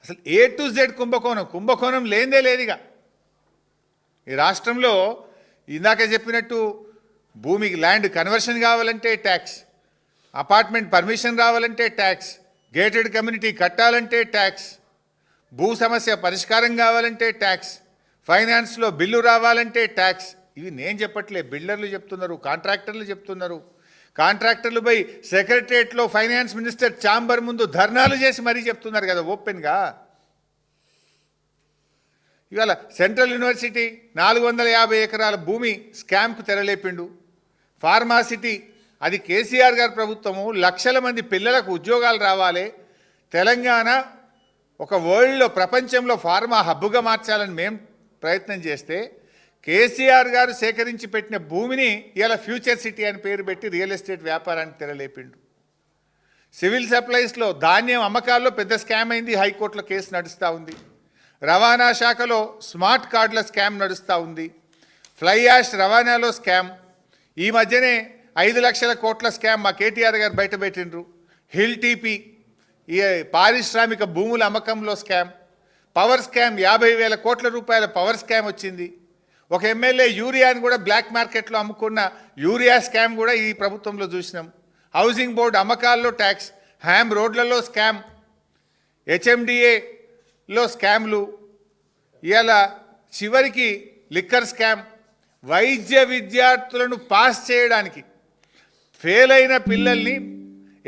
అసలు A to Z కుంభకోణం లేదే లేదుగా ఈ రాష్ట్రంలో. ఇందాక చెప్పినట్టు భూమికి ల్యాండ్ కన్వర్షన్ కావాలంటే ట్యాక్స్, అపార్ట్మెంట్ పర్మిషన్ రావాలంటే ట్యాక్స్, గేటెడ్ కమ్యూనిటీ కట్టాలంటే ట్యాక్స్, భూ సమస్య పరిష్కారం కావాలంటే ట్యాక్స్, ఫైనాన్స్లో బిల్లు రావాలంటే ట్యాక్స్. ఇవి నేను చెప్పట్లే, బిల్డర్లు చెప్తున్నారు, కాంట్రాక్టర్లు చెప్తున్నారు. కాంట్రాక్టర్లు పోయి సెక్రటరియట్లో ఫైనాన్స్ మినిస్టర్ ఛాంబర్ ముందు ధర్నాలు చేసి మరీ చెప్తున్నారు కదా ఓపెన్గా. ఇవాళ సెంట్రల్ యూనివర్సిటీ 450 ఎకరాల భూమి స్కామ్కు తెరలేపిండు. ఫార్మాసిటీ అది కేసీఆర్ గారి ప్రభుత్వము, లక్షల మంది పిల్లలకు ఉద్యోగాలు రావాలి, తెలంగాణ ఒక వరల్డ్లో ప్రపంచంలో ఫార్మా హబ్బుగా మార్చాలని మేము ప్రయత్నం చేస్తే కేసీఆర్ గారు సేకరించి పెట్టిన భూమిని ఇలా ఫ్యూచర్ సిటీ అని పేరు పెట్టి రియల్ ఎస్టేట్ వ్యాపారానికి తెరలేపిండు. సివిల్ సప్లైస్లో ధాన్యం అమ్మకాల్లో పెద్ద స్కామ్ అయింది, హైకోర్టులో కేసు నడుస్తూ ఉంది. రవాణా శాఖలో స్మార్ట్ కార్డుల స్కామ్ నడుస్తూ ఉంది. ఫ్లై యాష్ రవాణాలో స్కామ్. ఈ మధ్యనే 5 లక్షల కోట్ల స్కామ్ మా కేటీఆర్ గారు బయటపెట్టిండ్రు. హిల్ టీపీ ఈ పారిశ్రామిక భూముల అమ్మకంలో స్కామ్. పవర్ స్కామ్ 50,000 కోట్ల రూపాయల పవర్ స్కామ్ వచ్చింది. ఒక ఎమ్మెల్యే యూరియాని కూడా బ్లాక్ మార్కెట్లో అమ్ముకున్న యూరియా స్కామ్ కూడా ఈ ప్రభుత్వంలో చూసినాం. హౌసింగ్ బోర్డు అమ్మకాల్లో ట్యాక్స్, హ్యామ్ రోడ్లలో స్కామ్, హెచ్ఎండిఏలో స్కామ్లు, ఇలా చివరికి లిక్కర్ స్కామ్. వైద్య విద్యార్థులను పాస్ చేయడానికి ఫెయిల్ అయిన పిల్లల్ని,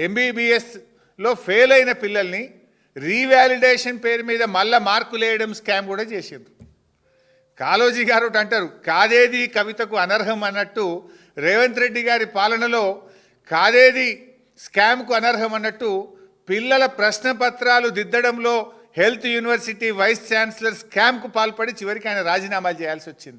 ఎంబీబీఎస్లో ఫెయిల్ అయిన పిల్లల్ని రీవాలిడేషన్ పేరు మీద మళ్ళా మార్కులు వేయడం స్కామ్ కూడా చేసింది. కాళోజీ గారు అంటారు కాదేది కవితకు అనర్హం అన్నట్టు, రేవంత్ రెడ్డి గారి పాలనలో కాదేది స్కామ్కు అనర్హం అన్నట్టు పిల్లల ప్రశ్నపత్రాలు దిద్దడంలో హెల్త్ యూనివర్సిటీ వైస్ ఛాన్సలర్ స్కామ్కు పాల్పడి చివరికి ఆయన రాజీనామాలు చేయాల్సి వచ్చింది.